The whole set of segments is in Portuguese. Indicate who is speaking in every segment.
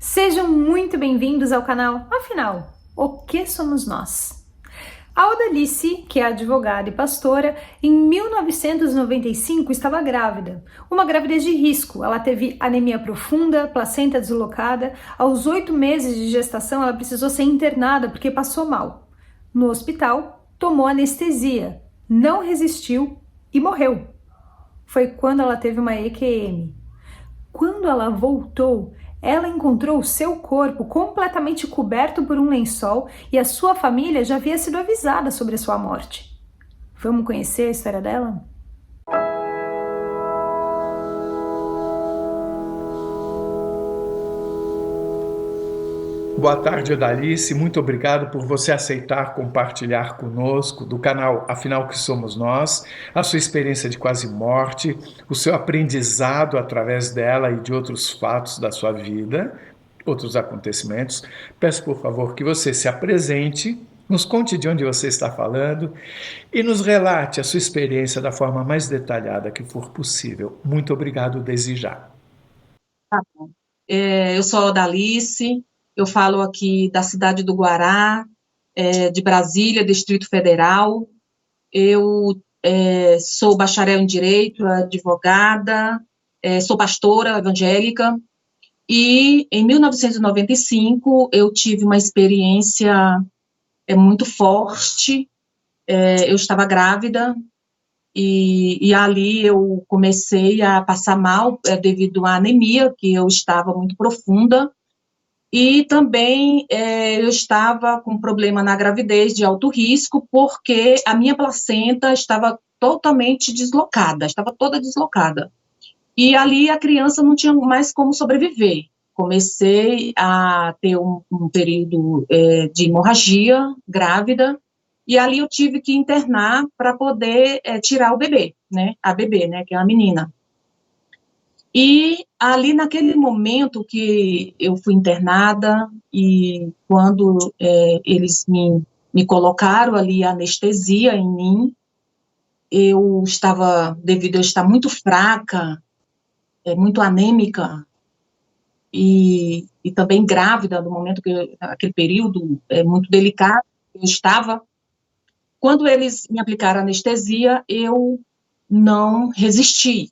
Speaker 1: Sejam muito bem-vindos ao canal Afinal, o que somos nós? A Odalice, que é advogada e pastora, em 1995 estava grávida, uma gravidez de risco. Ela teve anemia profunda, placenta deslocada. Aos 8 meses de gestação, ela precisou ser internada porque passou mal. No hospital, tomou anestesia, não resistiu e morreu. Foi quando ela teve uma EQM. Quando ela voltou, ela encontrou seu corpo completamente coberto por um lençol e a sua família já havia sido avisada sobre a sua morte. Vamos conhecer a história dela?
Speaker 2: Boa tarde, Odalice. Muito obrigado por você aceitar compartilhar conosco do canal Afinal que Somos Nós, a sua experiência de quase morte, o seu aprendizado através dela e de outros fatos da sua vida, outros acontecimentos. Peço, por favor, que você se apresente, nos conte de onde você está falando e nos relate a sua experiência da forma mais detalhada que for possível. Muito obrigado desde já.
Speaker 3: Tá bom. Eu sou a Dalice, eu falo aqui da cidade do Guará, de Brasília, Distrito Federal. Eu sou bacharel em Direito, advogada, sou pastora evangélica, e em 1995 eu tive uma experiência muito forte. Eu estava grávida, e ali eu comecei a passar mal devido à anemia, que eu estava muito profunda, e também eu estava com problema na gravidez de alto risco, porque a minha placenta estava totalmente deslocada, estava toda deslocada. E ali a criança não tinha mais como sobreviver. Comecei a ter um período de hemorragia grávida, e ali eu tive que internar para poder tirar o bebê, né, a bebê, né, que é uma menina. E ali naquele momento que eu fui internada, e quando eles me colocaram ali a anestesia em mim, eu estava, devido a eu estar muito fraca, muito anêmica, e também grávida, no momento que, aquele período muito delicado, eu estava. Quando eles me aplicaram anestesia, eu não resisti.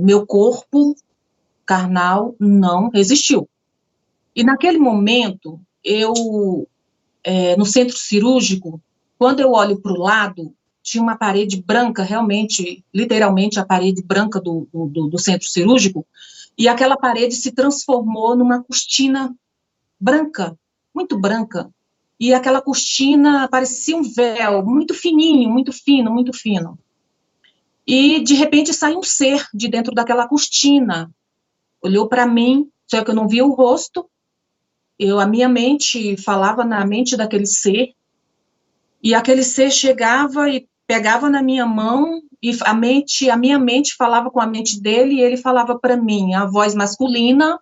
Speaker 3: Meu corpo carnal não resistiu. E naquele momento, no centro cirúrgico, quando eu olho para o lado, tinha uma parede branca, realmente, literalmente a parede branca do centro cirúrgico, e aquela parede se transformou numa cortina branca, muito branca, e aquela cortina parecia um véu, muito fininho, muito fino, muito fino. E, de repente, saiu um ser de dentro daquela cortina, olhou para mim, só que eu não via o rosto, a minha mente falava na mente daquele ser, e aquele ser chegava e pegava na minha mão, e a minha mente falava com a mente dele, e ele falava para mim, a voz masculina,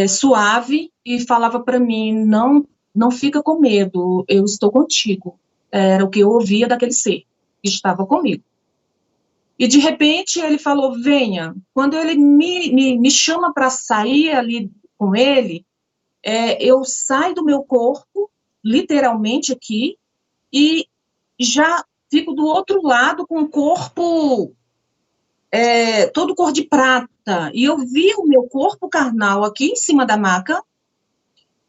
Speaker 3: suave, e falava para mim, não fica com medo, eu estou contigo. Era o que eu ouvia daquele ser que estava comigo. E, de repente, ele falou, venha. Quando ele me chama para sair ali com ele, eu saio do meu corpo, literalmente aqui, e já fico do outro lado com o corpo todo cor de prata. E eu vi o meu corpo carnal aqui em cima da maca,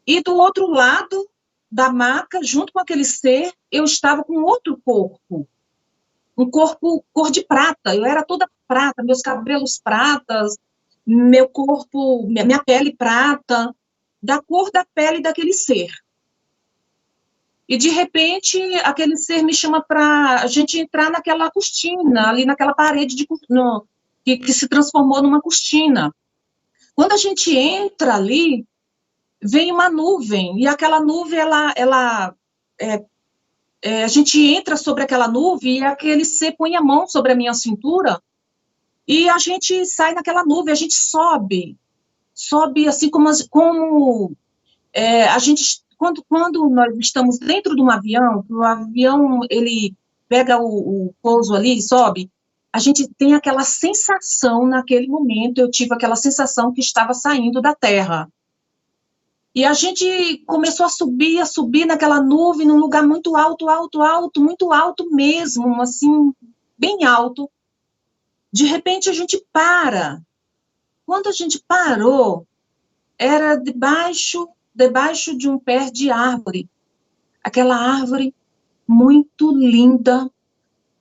Speaker 3: e do outro lado da maca, junto com aquele ser, eu estava com outro corpo, um corpo cor de prata. Eu era toda prata, meus cabelos pratas, meu corpo, minha pele prata, da cor da pele daquele ser. E, de repente, aquele ser me chama para a gente entrar naquela cortina, ali naquela parede que se transformou numa cortina. Quando a gente entra ali, vem uma nuvem, e aquela nuvem, a gente entra sobre aquela nuvem, e aquele ser põe a mão sobre a minha cintura, e a gente sai naquela nuvem, a gente sobe assim como a gente, quando nós estamos dentro de um avião, o avião, ele pega o pouso ali e sobe, a gente tem aquela sensação, naquele momento, eu tive aquela sensação que estava saindo da terra. E a gente começou a subir naquela nuvem, num lugar muito alto, muito alto mesmo, assim, bem alto. De repente a gente para. Quando a gente parou, era debaixo de um pé de árvore. Aquela árvore muito linda,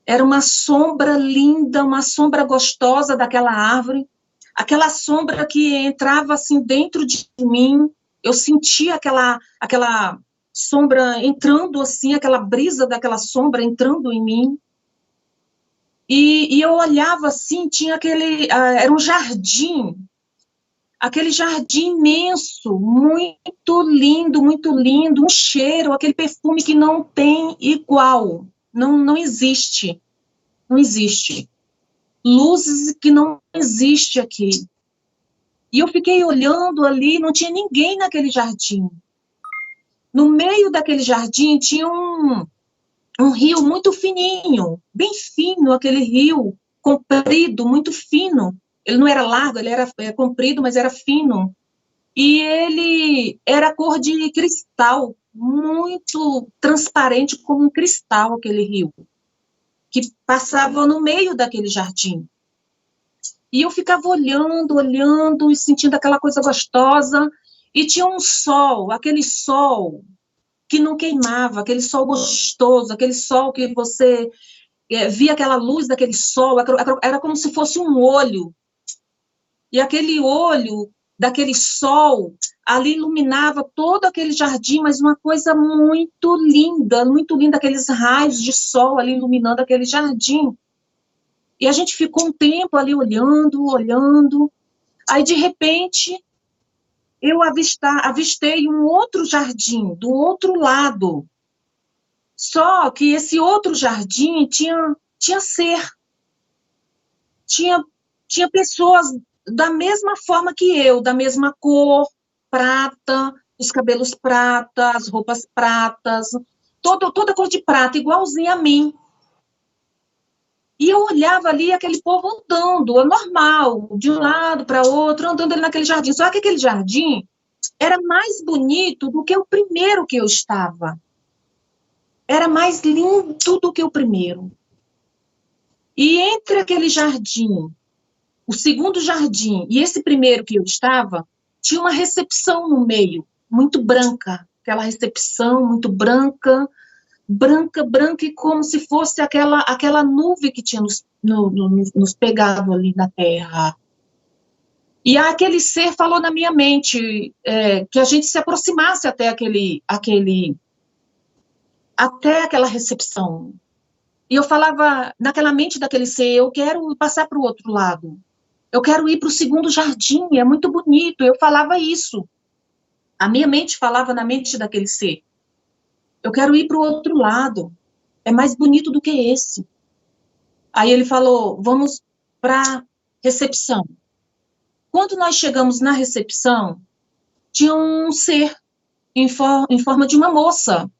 Speaker 3: era uma sombra linda, uma sombra gostosa daquela árvore, aquela sombra que entrava assim dentro de mim, eu sentia aquela sombra entrando assim, aquela brisa daquela sombra entrando em mim, e eu olhava assim, tinha era um jardim, aquele jardim imenso, muito lindo, um cheiro, aquele perfume que não tem igual, não existe, não existe. Luzes que não existe aqui. E eu fiquei olhando ali, não tinha ninguém naquele jardim. No meio daquele jardim tinha um rio muito fininho, bem fino, aquele rio comprido, muito fino. Ele não era largo, ele era comprido, mas era fino. E ele era cor de cristal, muito transparente como um cristal, aquele rio, que passava no meio daquele jardim. E eu ficava olhando e sentindo aquela coisa gostosa. E tinha um sol, aquele sol que não queimava, aquele sol gostoso, aquele sol que você via aquela luz daquele sol, era como se fosse um olho. E aquele olho daquele sol ali iluminava todo aquele jardim, mas uma coisa muito linda, aqueles raios de sol ali iluminando aquele jardim. E a gente ficou um tempo ali olhando, aí de repente eu avistei um outro jardim do outro lado. Só que esse outro jardim tinha pessoas da mesma forma que eu, da mesma cor, prata, os cabelos prata, as roupas pratas, toda cor de prata, igualzinha a mim. E eu olhava ali aquele povo andando, é normal, de um lado para outro, andando ali naquele jardim. Só que aquele jardim era mais bonito do que o primeiro que eu estava. Era mais lindo do que o primeiro. E entre aquele jardim, o segundo jardim e esse primeiro que eu estava, tinha uma recepção no meio, muito branca. Aquela recepção muito branca, e como se fosse aquela nuvem que tinha nos pegado ali na terra. E aquele ser falou na minha mente que a gente se aproximasse até aquela recepção. E eu falava naquela mente daquele ser, eu quero passar para o outro lado. Eu quero ir para o segundo jardim, é muito bonito. Eu falava isso. A minha mente falava na mente daquele ser. Eu quero ir para o outro lado. É mais bonito do que esse. Aí ele falou, vamos para a recepção. Quando nós chegamos na recepção, tinha um ser em forma de uma moça.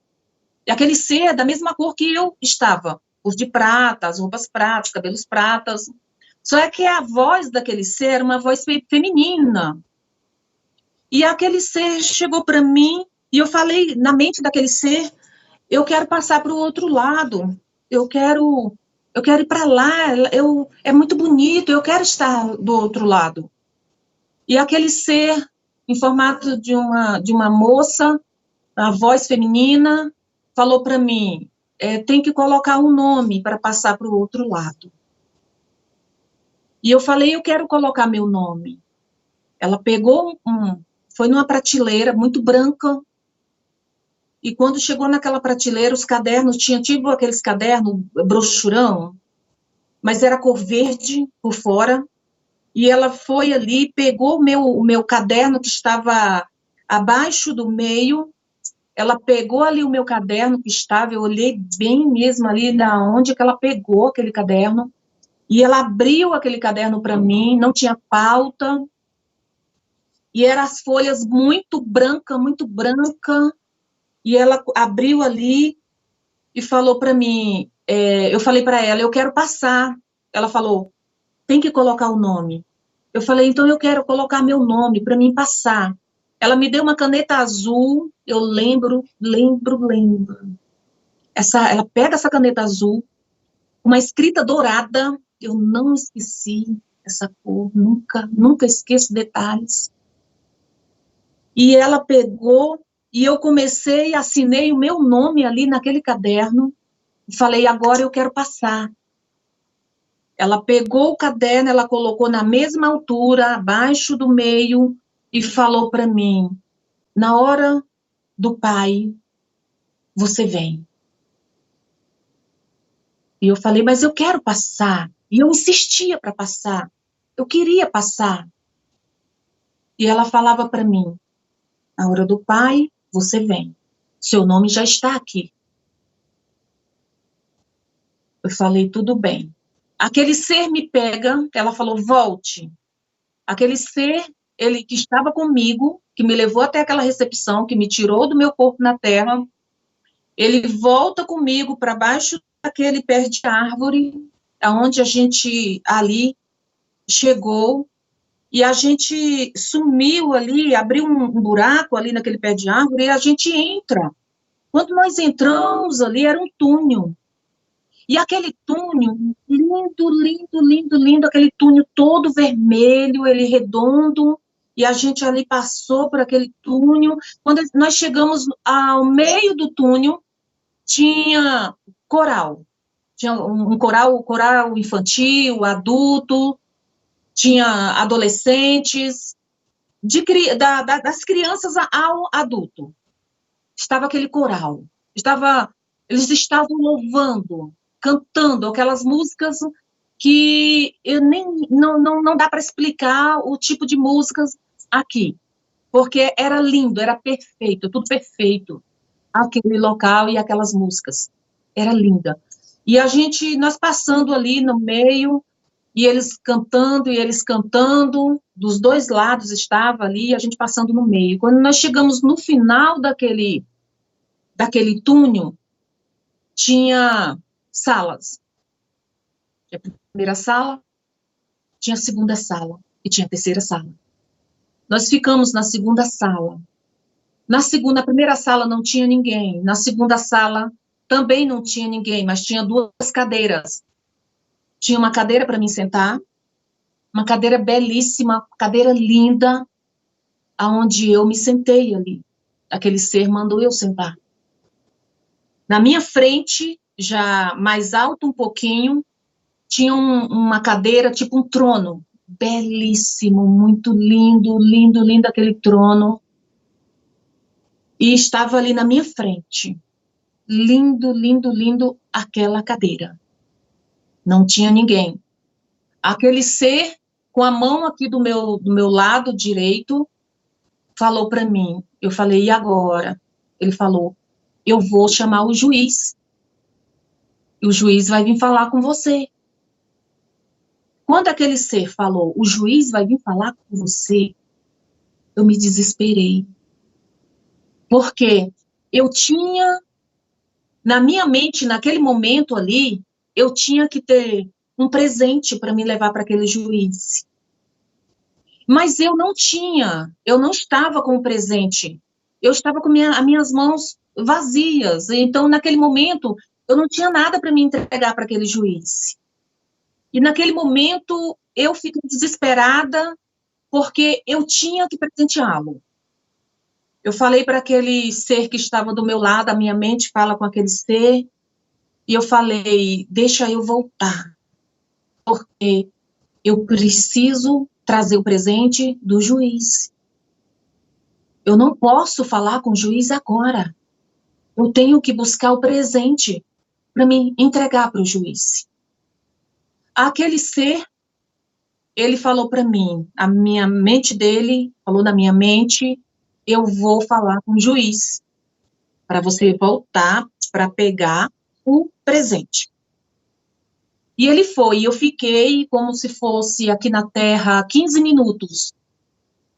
Speaker 3: E aquele ser da mesma cor que eu estava. Os de prata, as roupas pratas, cabelos pratas. Só que a voz daquele ser era uma voz feminina. E aquele ser chegou para mim e eu falei na mente daquele ser, eu quero passar para o outro lado, eu quero ir para lá, é muito bonito, eu quero estar do outro lado. E aquele ser, em formato de uma moça, a voz feminina, falou para mim, tem que colocar um nome para passar para o outro lado. E eu falei, eu quero colocar meu nome. Ela pegou foi numa prateleira muito branca, e quando chegou naquela prateleira, os cadernos, tinha tipo aqueles cadernos, brochurão, mas era cor verde por fora, e ela foi ali, pegou o meu caderno que estava abaixo do meio, ela pegou ali o meu caderno que estava, eu olhei bem mesmo ali da onde que ela pegou aquele caderno, e ela abriu aquele caderno para mim, não tinha pauta, e eram as folhas muito branca, e ela abriu ali e falou para mim, eu falei para ela, eu quero passar ela falou, tem que colocar o nome. Eu falei, então eu quero colocar meu nome para mim passar. Ela me deu uma caneta azul, eu lembro. Ela pega essa caneta azul, uma escrita dourada, eu não esqueci essa cor, nunca esqueço detalhes. E ela pegou, e eu comecei, assinei o meu nome ali naquele caderno, e falei, agora eu quero passar. Ela pegou o caderno, ela colocou na mesma altura, abaixo do meio, e falou para mim, na hora do pai, você vem. E eu falei, mas eu quero passar. E eu insistia para passar. Eu queria passar. E ela falava para mim, na hora do pai, você vem. Seu nome já está aqui. Eu falei, tudo bem. Aquele ser me pega, ela falou, volte. Aquele ser, ele que estava comigo, que me levou até aquela recepção, que me tirou do meu corpo na terra, ele volta comigo para baixo daquele pé de árvore, aonde a gente ali chegou, e a gente sumiu ali, abriu um buraco ali naquele pé de árvore, e a gente entra. Quando nós entramos ali, era um túnel. E aquele túnel, lindo, aquele túnel todo vermelho, ele redondo, e a gente ali passou por aquele túnel. Quando nós chegamos ao meio do túnel, tinha coral. Tinha um coral infantil, adulto, tinha adolescentes, das crianças ao adulto. Estava aquele coral. Eles estavam louvando, cantando aquelas músicas que não dá para explicar o tipo de músicas aqui, porque era lindo, era perfeito, tudo perfeito, aquele local e aquelas músicas, era linda. E nós passando ali no meio, e eles cantando, dos dois lados estava ali, a gente passando no meio. Quando nós chegamos no final daquele túnel, tinha salas. Tinha a primeira sala, tinha a segunda sala e tinha a terceira sala. Nós ficamos na segunda sala. Na primeira sala não tinha ninguém. Na segunda sala também não tinha ninguém, mas tinha duas cadeiras. Tinha uma cadeira para mim sentar, uma cadeira belíssima, cadeira linda, aonde eu me sentei ali. Aquele ser mandou eu sentar. Na minha frente, já mais alto um pouquinho, tinha uma cadeira, tipo um trono, belíssimo, muito lindo aquele trono, e estava ali na minha frente, lindo aquela cadeira, não tinha ninguém. Aquele ser, com a mão aqui do meu lado direito, falou para mim, eu falei, e agora? Ele falou, eu vou chamar o juiz, e o juiz vai vir falar com você. Quando aquele ser falou, o juiz vai vir falar com você, eu me desesperei. Porque eu tinha, na minha mente, naquele momento ali, eu tinha que ter um presente para me levar para aquele juiz. Mas eu não estava com o presente. Eu estava com as minhas mãos vazias. Então, naquele momento, eu não tinha nada para me entregar para aquele juiz. E naquele momento, eu fiquei desesperada, porque eu tinha que presenteá-lo. Eu falei para aquele ser que estava do meu lado, a minha mente fala com aquele ser, e eu falei, deixa eu voltar, porque eu preciso trazer o presente do juiz. Eu não posso falar com o juiz agora. Eu tenho que buscar o presente para me entregar para o juiz. Aquele ser, ele falou para mim, a minha mente dele falou na minha mente, eu vou falar com o juiz para você voltar para pegar o presente. E ele foi, e eu fiquei como se fosse aqui na Terra 15 minutos.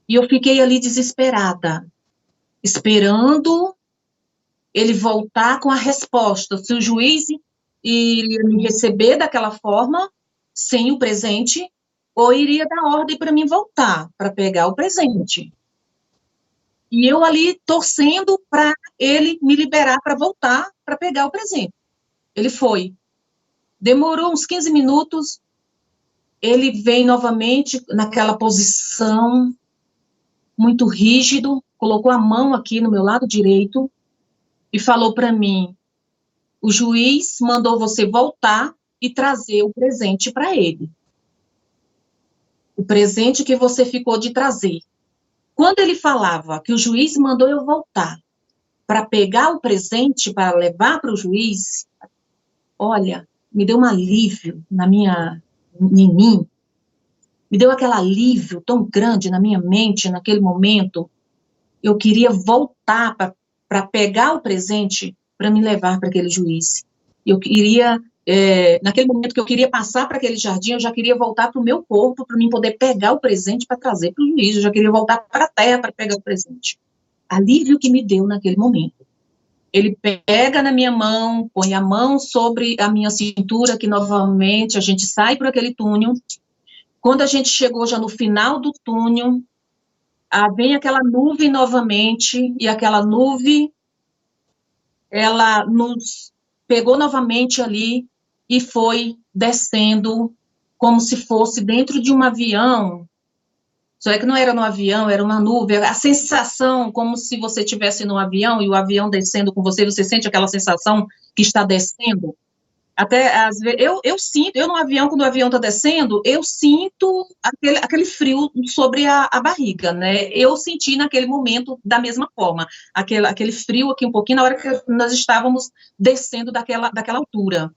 Speaker 3: E eu fiquei ali desesperada, esperando ele voltar com a resposta, se o juiz iria me receber daquela forma, sem o presente, ou iria dar ordem para mim voltar, para pegar o presente. E eu ali torcendo para ele me liberar para voltar, para pegar o presente. Ele foi. Demorou uns 15 minutos, ele veio novamente naquela posição, muito rígido, colocou a mão aqui no meu lado direito e falou para mim: o juiz mandou você voltar e trazer o presente para ele. O presente que você ficou de trazer. Quando ele falava que o juiz mandou eu voltar para pegar o presente, para levar para o juiz, olha, me deu um alívio em mim, me deu aquele alívio tão grande na minha mente, naquele momento. Eu queria voltar para pegar o presente para me levar para aquele juiz. Eu queria, naquele momento que eu queria passar para aquele jardim, eu já queria voltar para o meu corpo, para mim poder pegar o presente para trazer para o juiz. Eu já queria voltar para a terra para pegar o presente. Alívio que me deu naquele momento. Ele pega na minha mão, põe a mão sobre a minha cintura, que novamente a gente sai por aquele túnel. Quando a gente chegou já no final do túnel, vem aquela nuvem novamente, e aquela nuvem, ela nos pegou novamente ali e foi descendo como se fosse dentro de um avião. Só é que não era no avião, era uma nuvem. A sensação como se você estivesse no avião e o avião descendo com você, você sente aquela sensação que está descendo. Até às vezes, eu sinto, no avião, quando o avião está descendo, eu sinto aquele frio sobre a barriga, né? Eu senti naquele momento da mesma forma, aquele frio aqui um pouquinho, na hora que nós estávamos descendo daquela altura.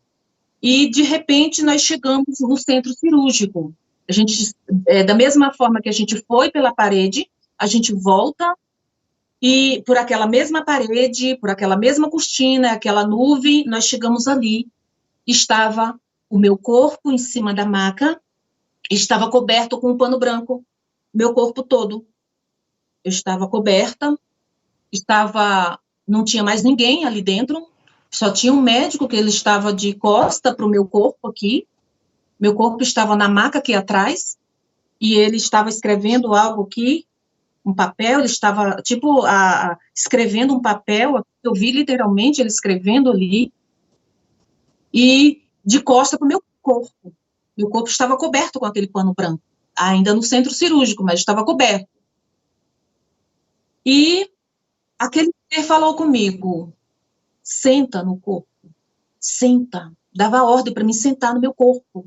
Speaker 3: E, de repente, nós chegamos no centro cirúrgico. A gente, da mesma forma que a gente foi pela parede, a gente volta, e por aquela mesma parede, por aquela mesma cortina, aquela nuvem, nós chegamos ali. Estava o meu corpo em cima da maca, estava coberto com um pano branco, meu corpo todo. Eu estava coberta, não tinha mais ninguém ali dentro, só tinha um médico que ele estava de costa para o meu corpo aqui, meu corpo estava na maca aqui atrás, e ele estava escrevendo algo aqui, um papel, ele estava, escrevendo um papel, eu vi literalmente ele escrevendo ali, e de costa para o meu corpo. Meu corpo estava coberto com aquele pano branco, ainda no centro cirúrgico, mas estava coberto. E aquele ser falou comigo: senta no corpo, senta. Dava ordem para mim sentar no meu corpo.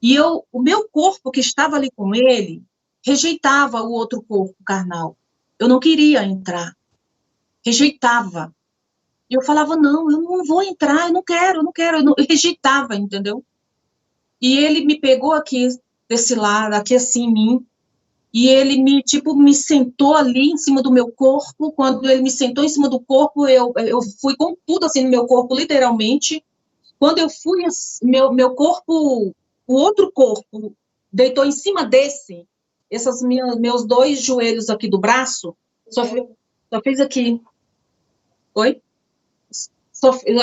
Speaker 3: E o meu corpo que estava ali com ele, rejeitava o outro corpo carnal. Eu não queria entrar, rejeitava. E eu falava: não, eu não vou entrar, eu não quero, eu rejeitava, entendeu? E ele me pegou aqui, desse lado, aqui assim em mim, e ele me sentou ali em cima do meu corpo. Quando ele me sentou em cima do corpo, eu fui com tudo assim no meu corpo, literalmente. Quando eu fui, meu corpo, o outro corpo, deitou em cima desse, esses meus dois joelhos aqui do braço, só fez aqui. Oi?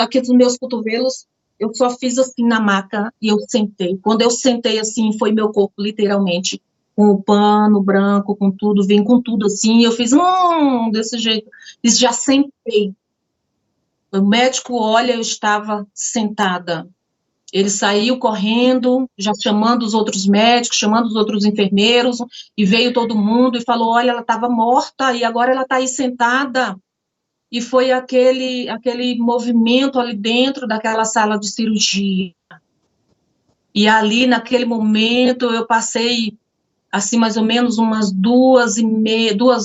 Speaker 3: Aqui dos meus cotovelos, eu só fiz assim na maca e eu sentei. Quando eu sentei assim, foi meu corpo literalmente com o pano branco, com tudo, vem com tudo assim, e eu fiz desse jeito, e já sentei. O médico olha, eu estava sentada. Ele saiu correndo, já chamando os outros médicos, chamando os outros enfermeiros, e veio todo mundo e falou: olha, ela estava morta e agora ela está aí sentada. E foi aquele movimento ali dentro daquela sala de cirurgia. E ali, naquele momento, eu passei, assim, mais ou menos umas 2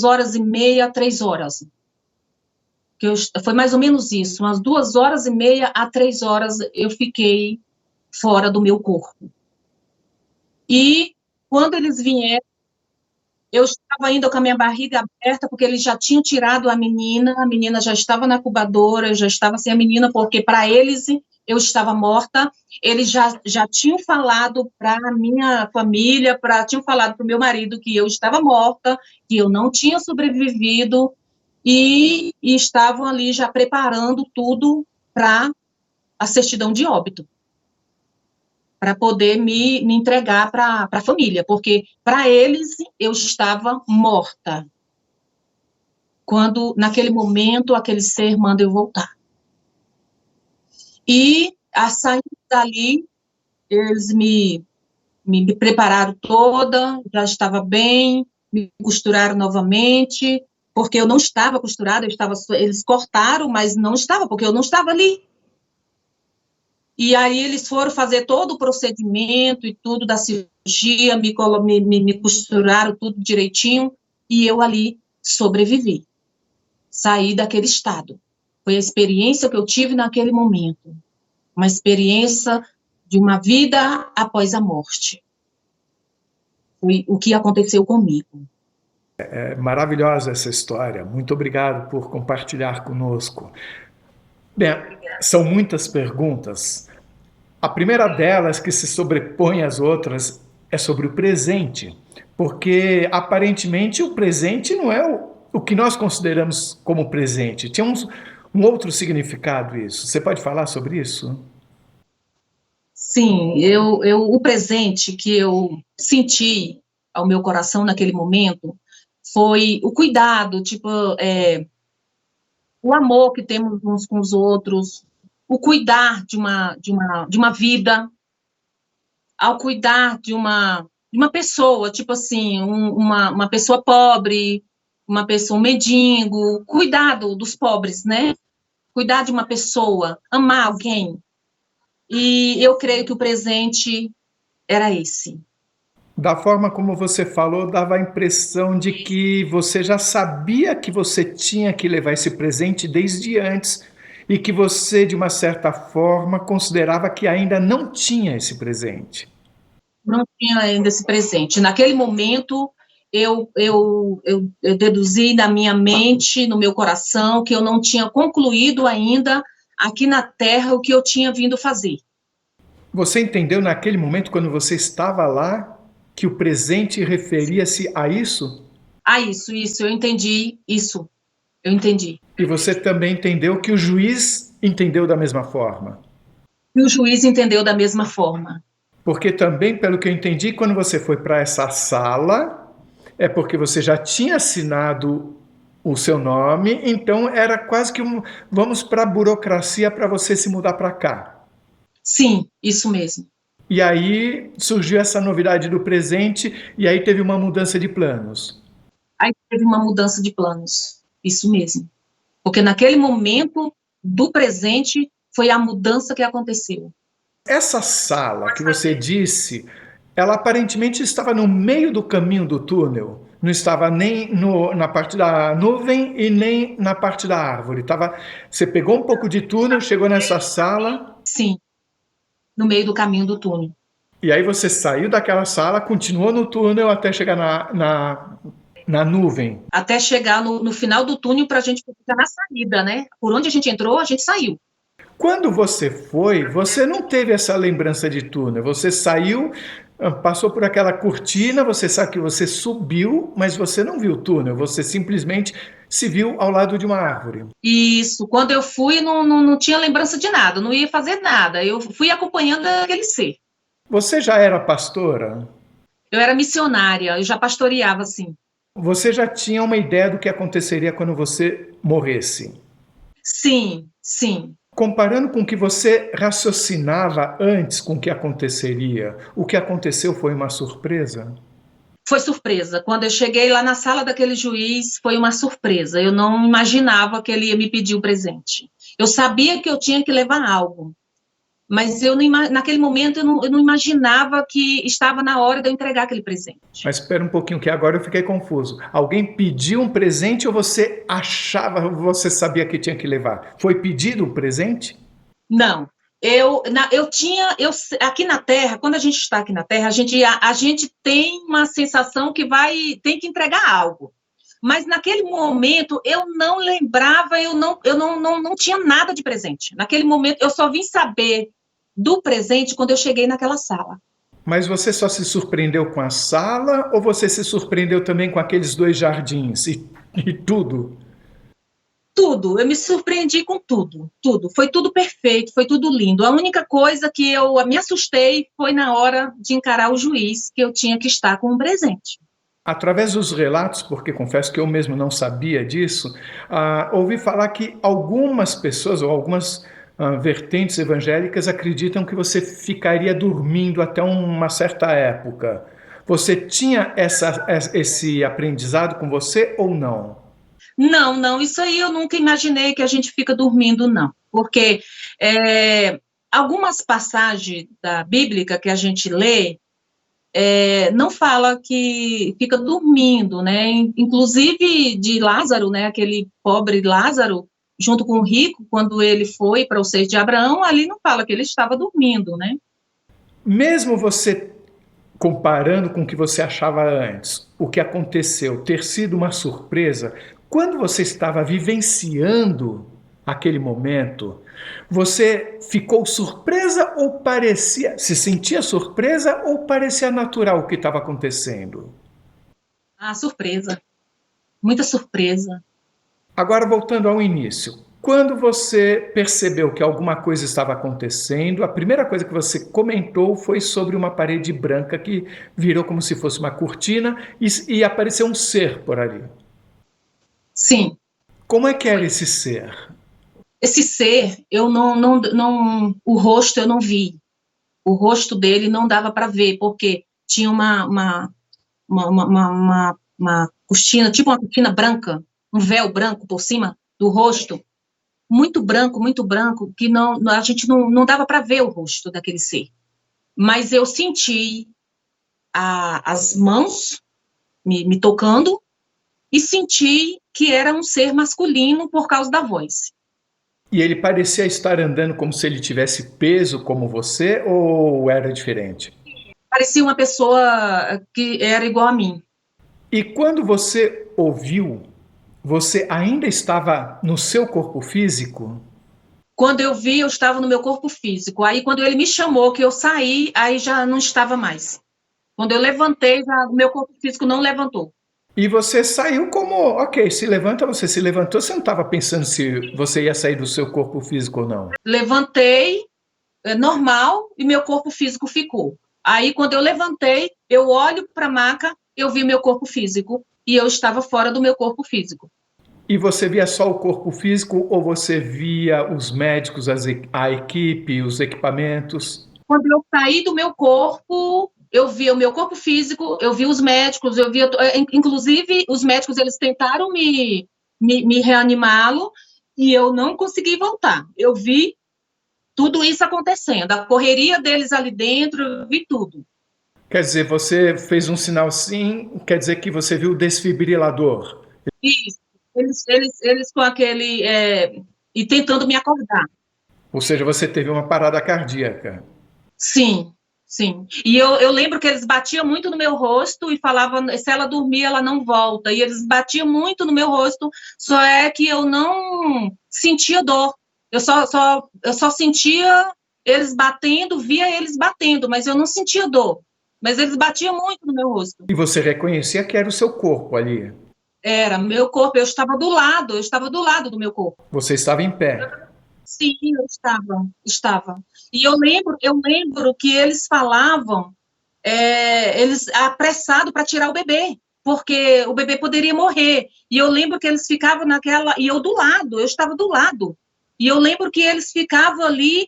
Speaker 3: horas e meia, 3 horas. Foi mais ou menos isso, umas 2 horas e meia a 3 horas eu fiquei fora do meu corpo. E quando eles vieram, eu estava ainda com a minha barriga aberta, porque eles já tinham tirado a menina já estava na incubadora, já estava sem a menina, porque para eles eu estava morta. Eles já tinham falado para a minha família, tinham falado para o meu marido que eu estava morta, que eu não tinha sobrevivido, e estavam ali já preparando tudo para a certidão de óbito. para poder me entregar para a família, porque para eles eu estava morta, quando naquele momento aquele ser manda eu voltar. E a sair dali, eles me prepararam toda, já estava bem, me costuraram novamente, porque eu não estava costurada, eles cortaram, mas não estava, porque eu não estava ali. E aí eles foram fazer todo o procedimento e tudo da cirurgia, me costuraram tudo direitinho, e eu ali sobrevivi. Saí daquele estado. Foi a experiência que eu tive naquele momento. Uma experiência de uma vida após a morte. Foi o que aconteceu comigo.
Speaker 2: É maravilhosa essa história. Muito obrigado por compartilhar conosco. Bem, são muitas perguntas. A primeira delas, que se sobrepõe às outras, é sobre o presente. Porque, aparentemente, o presente não é o que nós consideramos como presente. Tinha um outro significado isso. Você pode falar sobre isso?
Speaker 3: Sim, o presente que eu senti ao meu coração naquele momento foi o cuidado, tipo, o amor que temos uns com os outros, o cuidar de uma vida, ao cuidar de uma pessoa, tipo assim, uma pessoa pobre, um mendigo, cuidado dos pobres, né? Cuidar de uma pessoa, amar alguém. E eu creio que o presente era esse.
Speaker 2: Da forma como você falou, dava a impressão de que você já sabia que você tinha que levar esse presente desde antes e que você, de uma certa forma, considerava que ainda não tinha esse presente.
Speaker 3: Não tinha ainda esse presente. Naquele momento, eu deduzi na minha mente, no meu coração, que eu não tinha concluído ainda aqui na Terra o que eu tinha vindo fazer.
Speaker 2: Você entendeu naquele momento, quando você estava lá, que o presente referia-se a isso?
Speaker 3: Ah, isso, eu entendi isso. Eu entendi.
Speaker 2: E você também entendeu que o juiz entendeu da mesma forma?
Speaker 3: E o juiz entendeu da mesma forma.
Speaker 2: Porque também, pelo que eu entendi, quando você foi para essa sala, é porque você já tinha assinado o seu nome, então era quase que vamos para a burocracia para você se mudar para cá.
Speaker 3: Sim, isso mesmo.
Speaker 2: E aí surgiu essa novidade do presente, e aí teve uma mudança de planos.
Speaker 3: Aí teve uma mudança de planos, isso mesmo. Porque naquele momento do presente foi a mudança que aconteceu.
Speaker 2: Essa sala que você disse, ela aparentemente estava no meio do caminho do túnel. Não estava nem na parte da nuvem e nem na parte da árvore. Você pegou um pouco de túnel, chegou nessa sala.
Speaker 3: Sim, no meio do caminho do túnel.
Speaker 2: E aí você saiu daquela sala, continuou no túnel até chegar na nuvem.
Speaker 3: Até chegar no final do túnel para a gente ficar na saída, né? Por onde a gente entrou, a gente saiu.
Speaker 2: Quando você foi, você não teve essa lembrança de túnel. Você saiu, passou por aquela cortina, você sabe que você subiu, mas você não viu o túnel. Você simplesmente se viu ao lado de uma árvore.
Speaker 3: Isso. Quando eu fui, não tinha lembrança de nada, não ia fazer nada. Eu fui acompanhando aquele ser.
Speaker 2: Você já era pastora?
Speaker 3: Eu era missionária, eu já pastoreava, assim.
Speaker 2: Você já tinha uma ideia do que aconteceria quando você morresse?
Speaker 3: Sim, sim.
Speaker 2: Comparando com o que você raciocinava antes com o que aconteceria, o que aconteceu foi uma surpresa?
Speaker 3: Foi surpresa. Quando eu cheguei lá na sala daquele juiz, foi uma surpresa. Eu não imaginava que ele ia me pedir o presente. Eu sabia que eu tinha que levar algo, mas naquele momento eu não imaginava que estava na hora de eu entregar aquele presente.
Speaker 2: Mas espera um pouquinho, que agora eu fiquei confuso. Alguém pediu um presente ou você achava, você sabia que tinha que levar? Foi pedido um presente?
Speaker 3: Não. Aqui na Terra, quando a gente está aqui na Terra, a gente tem uma sensação que tem que entregar algo. Mas naquele momento eu não lembrava, eu não tinha nada de presente. Naquele momento eu só vim saber do presente quando eu cheguei naquela sala.
Speaker 2: Mas você só se surpreendeu com a sala ou você se surpreendeu também com aqueles 2 jardins e tudo?
Speaker 3: Tudo, eu me surpreendi com tudo, tudo. Foi tudo perfeito, foi tudo lindo. A única coisa que eu me assustei foi na hora de encarar o juiz, que eu tinha que estar com um presente.
Speaker 2: Através dos relatos, porque confesso que eu mesmo não sabia disso, ouvi falar que algumas pessoas ou algumas vertentes evangélicas acreditam que você ficaria dormindo até uma certa época. Você tinha esse aprendizado com você ou não?
Speaker 3: Não, não, isso aí eu nunca imaginei que a gente fica dormindo, não. Porque algumas passagens da Bíblia que a gente lê, não fala que fica dormindo, né? Inclusive de Lázaro, né? Aquele pobre Lázaro, junto com o rico, quando ele foi para o seio de Abraão, ali não fala que ele estava dormindo, né?
Speaker 2: Mesmo você comparando com o que você achava antes, o que aconteceu ter sido uma surpresa, quando você estava vivenciando aquele momento, você ficou surpresa ou se sentia surpresa ou parecia natural o que estava acontecendo?
Speaker 3: Surpresa, muita surpresa.
Speaker 2: Agora, voltando ao início, quando você percebeu que alguma coisa estava acontecendo, a primeira coisa que você comentou foi sobre uma parede branca que virou como se fosse uma cortina e apareceu um ser por ali.
Speaker 3: Sim.
Speaker 2: Como é que era esse ser?
Speaker 3: Esse ser, o rosto eu não vi. O rosto dele não dava para ver, porque tinha uma cortina, tipo uma cortina branca, um véu branco por cima do rosto, muito branco, que a gente não dava para ver o rosto daquele ser. Mas eu senti as mãos me tocando e senti que era um ser masculino por causa da voz.
Speaker 2: E ele parecia estar andando como se ele tivesse peso como você ou era diferente?
Speaker 3: Parecia uma pessoa que era igual a mim.
Speaker 2: E quando você ouviu, você ainda estava no seu corpo físico?
Speaker 3: Quando eu vi, eu estava no meu corpo físico. Aí, quando ele me chamou, que eu saí, aí já não estava mais. Quando eu levantei, o meu corpo físico não levantou.
Speaker 2: E você saiu como, ok, se levanta, você se levantou, você não estava pensando se você ia sair do seu corpo físico ou não?
Speaker 3: Levantei, normal, e meu corpo físico ficou. Aí, quando eu levantei, eu olho para a maca, eu vi meu corpo físico, e eu estava fora do meu corpo físico.
Speaker 2: E você via só o corpo físico ou você via os médicos, a equipe, os equipamentos?
Speaker 3: Quando eu saí do meu corpo, eu vi o meu corpo físico, eu vi os médicos, inclusive os médicos, eles tentaram me reanimá-lo e eu não consegui voltar. Eu vi tudo isso acontecendo, a correria deles ali dentro, eu vi tudo.
Speaker 2: Quer dizer, você fez um sinal sim, quer dizer que você viu o desfibrilador.
Speaker 3: Isso, eles com aquele... e tentando me acordar.
Speaker 2: Ou seja, você teve uma parada cardíaca.
Speaker 3: Sim. Sim, e eu lembro que eles batiam muito no meu rosto e falavam, se ela dormir, ela não volta, e eles batiam muito no meu rosto, só é que eu não sentia dor, eu só sentia eles batendo, via eles batendo, mas eu não sentia dor, mas eles batiam muito no meu rosto.
Speaker 2: E você reconhecia que era o seu corpo ali?
Speaker 3: Era, meu corpo, eu estava do lado do meu corpo.
Speaker 2: Você estava em pé?
Speaker 3: Sim, eu estava. E eu lembro que eles falavam, eles apressado para tirar o bebê, porque o bebê poderia morrer. E eu lembro que eles ficavam naquela, e eu estava do lado. E eu lembro que eles ficavam ali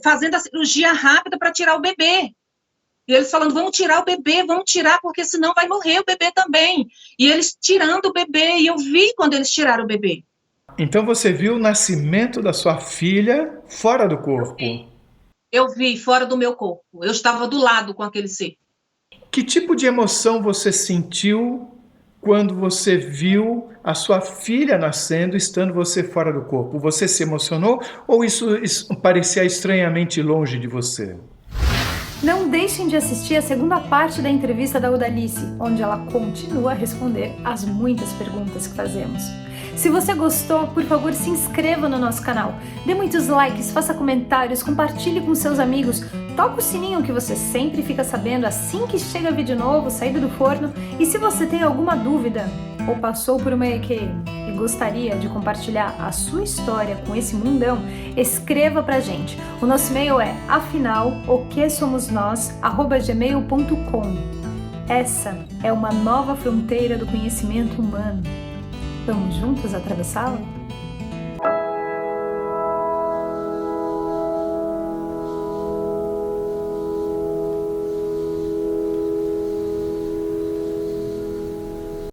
Speaker 3: fazendo a cirurgia rápida para tirar o bebê. E eles falando, vamos tirar o bebê, vamos tirar, porque senão vai morrer o bebê também. E eles tirando o bebê, e eu vi quando eles tiraram o bebê.
Speaker 2: Então você viu o nascimento da sua filha fora do corpo?
Speaker 3: Eu vi fora do meu corpo. Eu estava do lado com aquele ser.
Speaker 2: Que tipo de emoção você sentiu quando você viu a sua filha nascendo, estando você fora do corpo? Você se emocionou ou isso parecia estranhamente longe de você?
Speaker 1: Não deixem de assistir a segunda parte da entrevista da Audalice, onde ela continua a responder as muitas perguntas que fazemos. Se você gostou, por favor, se inscreva no nosso canal, dê muitos likes, faça comentários, compartilhe com seus amigos, toca o sininho que você sempre fica sabendo assim que chega vídeo novo, saído do forno, e se você tem alguma dúvida, ou passou por uma EQM e gostaria de compartilhar a sua história com esse mundão, escreva pra gente. O nosso e-mail é afinal.oquesomosnós@gmail.com. Essa é uma nova fronteira do conhecimento humano. Vamos juntos atravessá-la?